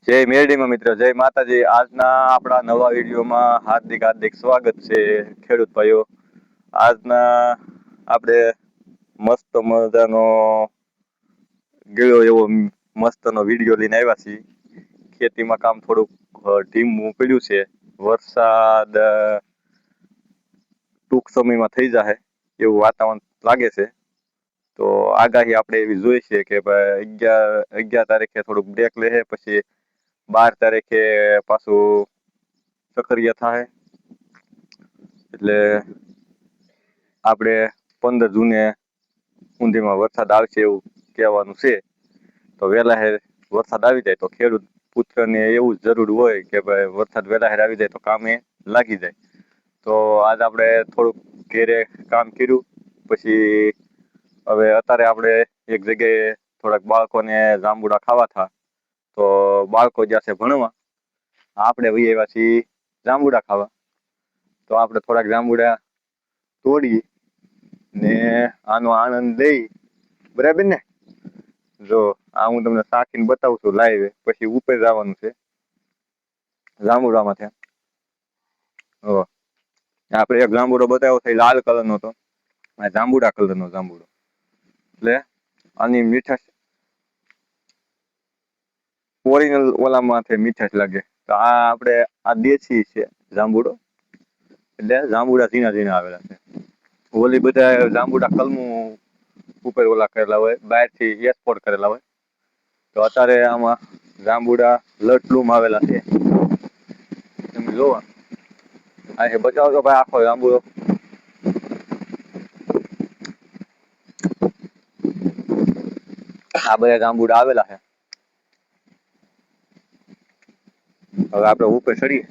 જય મેરડીમાં મિત્ર, જય માતાજી. આજના આપણા નવા વિડીયોમાં હાર્દિક હાર્દિક સ્વાગત છે ખેડૂત ભાઈઓ. આજના આપણે મસ્ત મજાનો ગયો એવો મસ્તનો વિડીયો લઈને આવ્યા છીએ. ખેતીમાં કામ થોડુંક ધીમું પડ્યું છે. વરસાદ ટૂંક સમયમાં થઈ જશે એવું વાતાવરણ લાગે છે. તો આગાહી આપણે એવી જોઈ છે કે ભાઈ 11 તારીખે થોડુંક બ્રેક લે, પછી 12 તારીખે પાછું સક્રિય થાય. એટલે આપણે 15 જૂને ઊંધીમાં વરસાદ આવશે એવું કહેવાનું છે. તો વહેલા વરસાદ આવી જાય તો ખેડૂત પુત્રને એવું જરૂર હોય કે ભાઈ વરસાદ વહેલા આવી જાય તો કામે લાગી જાય. તો આજ આપણે થોડુંક ઘેરે કામ કર્યું. પછી હવે અત્યારે આપણે એક જગ્યાએ થોડાક બાળકોને જાંબુડા ખાવા થા, તો બાળકો જશે ભણવા, આપણે વહી આવ્યા છીએ જાંબુડા ખાવા. તો આપણે થોડાક જાંબુડા તોડી ને આનો આનંદ લઈ, બરાબર ને? જો આ હું તમને સાકીને બતાવું છું લાઈવ, પછી ઉપર જવાનું છે જાંબુડામાં. આપણે એક જાંબુડો બતાવ્યો છે, લાલ કલરનો હતો, આ જાંબુડા કલરનો જાંબુડો. એટલે આની મીઠાશ ઓરિજિનલ ઓલામાંથી મીઠાશ લાગે. તો આ આપણે આ દેશી છે જાંબુડો, એટલે જાંબુડા ઝીણા ઝીણા આવેલા છે. ઓલી બધા જાંબુડા કલમું ઉપર ઓલા કરેલા હોય, બહારથી એક્સપોર્ટ કરેલા હોય. તો અત્યારે આમાં જાંબુડા લટલુમ આવેલા છે. તમે જોવો આ બચાવો તો ભાઈ આખો જાંબુડો. આ બધા જાંબુડા આવેલા છે. હવે આપણે ઉપર ચડીએ.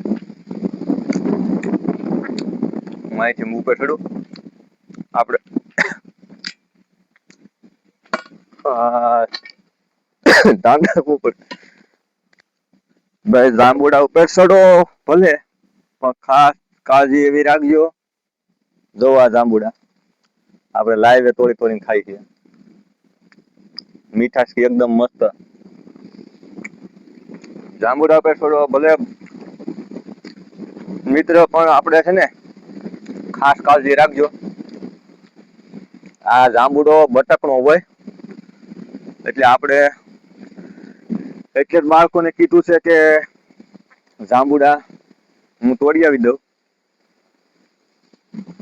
માહિતી ઉપર ચડું આપણે. ભાઈ જાંબુડા ઉપર ચડો ભલે, પણ ખાસ કાળજી એવી રાખજો. જોવા જાંબુડા આપણે લાઈવ તોડી તોડીને ખાઈ છીએ. મીઠાશ એકદમ મસ્ત. જાંબુડા ઉપર ચડો ભલે મિત્ર, પણ આપણે છે ને ખાસ કાળજી રાખજો. આ જાંબુડો બટકનો હોય, એટલે આપણે એટલે જ બાળકોને કીધું છે કે જાંબુડા હું તોડી આવી દઉં.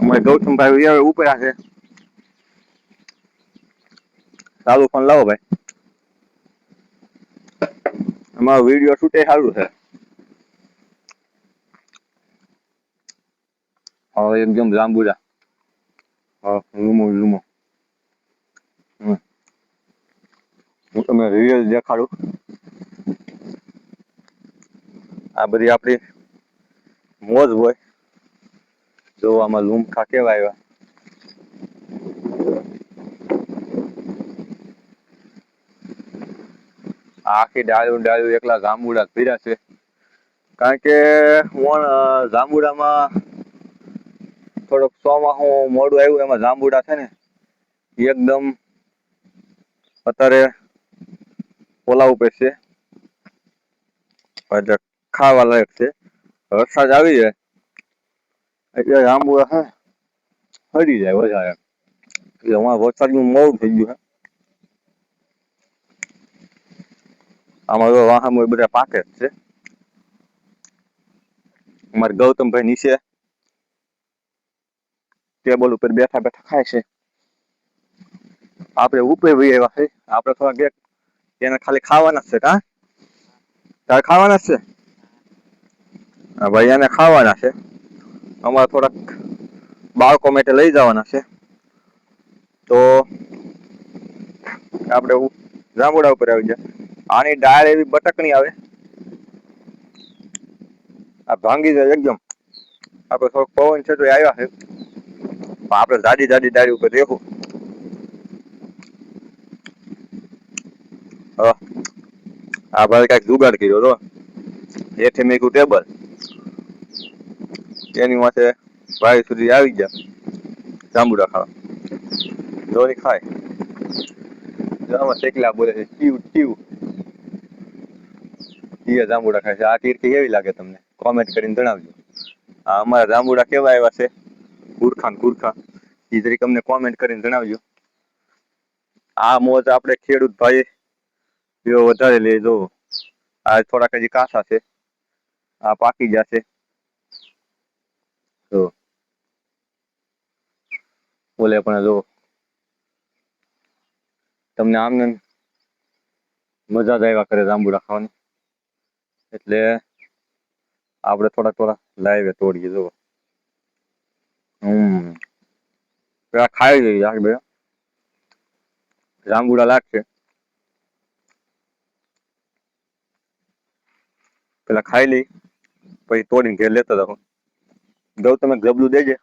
અમારે ગૌતમભાઈ ઉપર છે. ચાલુ ફોન લાવો ભાઈ. અમારો વિડીયો શૂટે સારું છે. હવે એકદમ જાંબુડા, રૂમો રૂમો. હું તમને રિયલ દેખાડું. આ બધી આપણી મોજ હોય. જો આમાં લૂમખા કેવા આવ્યા. આખી ડાળું ડાળું એકલા જાંબુડા પીર્યા છે. કારણ કે જાંબુડામાં થોડોક ચોમાસું મોડું આવ્યું, એમાં જાંબુડા છે ને એકદમ અત્યારે ઓલા ઉપર છે, એટલે ખાવા લાયક છે. વરસાદ આવી જાય એટલે જાંબુડા છે સડી જાય વધારે. એટલે અમારે વરસાદનું મોડું થઈ ગયું છે. આમાં તો વાહામાં બધા પાકે જ છે. અમારે ગૌતમભાઈ નીચે ટેબલ ઉપર બેઠા બેઠા ખાય છે. આપણે ઉપર વહી આવ્યા છે. આપણે થોડાક એને ખાલી ખાવાના છે. કા તારે ખાવાના છે? હા ભાઈ, એને ખાવાના છે. અમારે થોડાક બાળકો માટે લઈ જવાના છે. તો આપણે જાંબુડા ઉપર આવી ગયા. આની ડાળ એવી બટકણી આવે, આ ભાંગી જાય એકદમ. આપણે થોડોક પવન છે તો આવ્યા છે, આપણે જાડી જાડી ડાળી ઉપર રહેવું. આ ભાઈ કઈક જુગાડ કર્યો તો એથી મેં ટેબલ એની માથે ભાઈ સુધી આવી ગયા જાંબુડા ખાવા. જોરી ખાય શેકલા બોલે છે ટીવ ટીવ. એ જાંબુડા ખાય છે. આ તીરથી કેવી લાગે તમને કોમેન્ટ કરીને જણાવજો. આ અમારા જાંબુડા કેવા આવ્યા છે ગુરખા ગુરખા એ તરીકે અમને કોમેન્ટ કરીને જણાવજો. આ મોજ આપણે ખેડૂત ભાઈ વધારે લે જો. આ થોડાક હજી કાસા છે, આ પાકી જશે તો બોલે પણ જો તમને આમને મજા જ આવ્યા કરે જાંબુડા ખાવાની. એટલે આપણે થોડા થોડા લાવીએ તોડીએ જો. પેલા ખાઈ જઈએ આ બે જાંબુડા લાગશે, પેલા ખાઈ લઈ પછી તોડીને ઘેર લેતા જાવ. દઉં તમે ગબલું દેજે.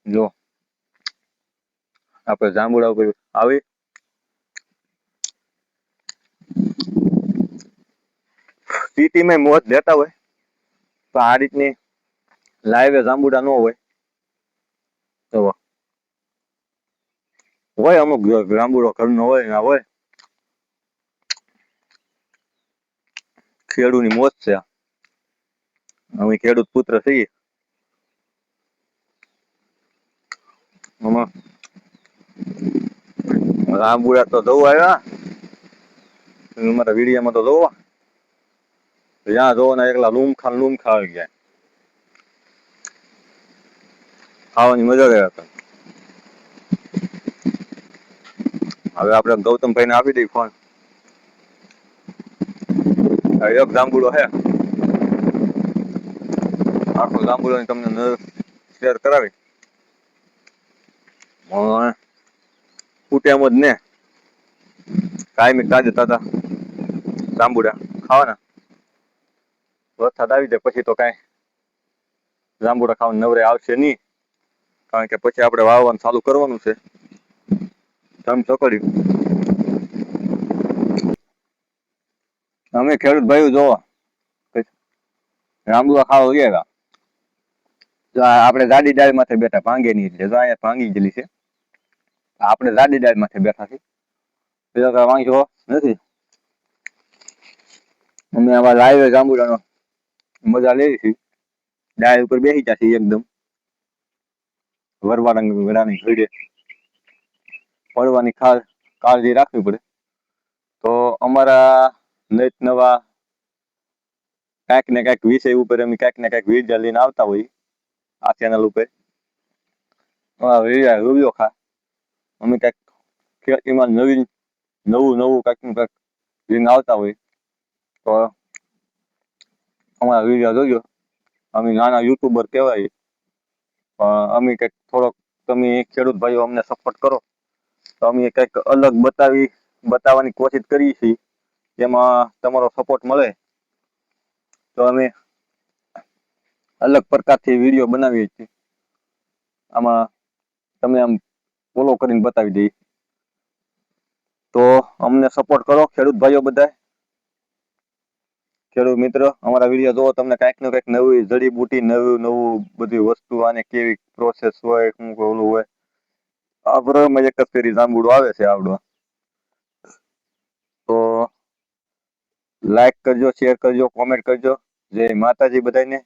જો આપણે જાંબુડા ઉપર આવી સિટીમાં મોજ લેતા હોય તો આ રીતની લાઈવે જાંબુડા ન હોય તો હોય અમુક જાંબુડો ઘરનો હોય ના હોય. ખેડૂતની મોજ છે. અમે ખેડૂત પુત્ર છીએ. જાંબુડા તો દઉં આવ્યા મારા વિડીયામાં તો જોવો જ્યાં જોવો ને એકલા લૂમ ખા આવી ગયા. ખાવાની મજા જ હતા. હવે આપણે ગૌતમભાઈને આપી દઈ ફોન. એક જાંબુડો છે આખો જાંબુડો તમને શેર કરાવી ફૂટે એમ જ ને કાયમી તાજે તાજા જાંબુડા ખાવાના. વરસાદ આવી જાય પછી તો કાંઈ જાંબુડા ખાવાનું નવરે આવશે નહીં, કારણ કે પછી આપણે વાવવાનું ચાલુ કરવાનું છે. ધમ ચોકડ્યું અમે ખેડૂત ભાઈ જોવા જાંબુડા ખાવા ગયા. આપણે જાડી ડાળ માથે બેઠા ભાંગે ની એટલે અહીંયા ભાંગી ગયેલી છે. આપણે જાડી ડાળ માથે બેઠા છીએ, બીજો કઈ વાંધો નથી. અમે આવા લાઈવ જાંબુડાનો મજા લેવી છે. ડાળ ઉપર બેસી ગયા છીએ એકદમ વરવાળાની ઘડે પડવાની કાળજી રાખવી પડે. તો અમારા નિત નવા કાંઈક ને કાંઈક વિષય ઉપર અમે કાંઈક ને કાંઈક વિડીયો લઈને આવતા હોય આ ચેનલ ઉપર. વિડીયો અમે કાંઈક ખેતીમાં નવું કાંઈક ને કાંઈક લઈને આવતા હોય તો અમારા વિડીયો જોજો. અમે નાના યુટ્યુબર કહેવાય પણ અમે કંઈક થોડોક તમે ખેડૂત ભાઈઓ અમને સપોર્ટ કરો તો અમે કંઈક અલગ બતાવવાની કોશિશ કરીએ છીએ. એમાં તમારો સપોર્ટ મળે તો અમે અલગ પ્રકારથી વિડીયો બનાવીએ છીએ. આમાં તમે આમ ફોલો કરીને બતાવી દઈએ તો અમને સપોર્ટ કરો ખેડૂત ભાઈઓ બધા. ખેડૂત મિત્ર અમારા વિડીયો જોવો, તમને કાંઈક ને કાંઈક નવી જડીબુટી નવું બધી વસ્તુ આને કેવી પ્રોસેસ હોય શું ઓલું હોય. આ બરાબર એક જ ફેરી જાંબુડો આવે છે આવડો. તો લાઈક કરજો, શેર કરજો, કોમેન્ટ કરજો. જય માતાજી બધાને.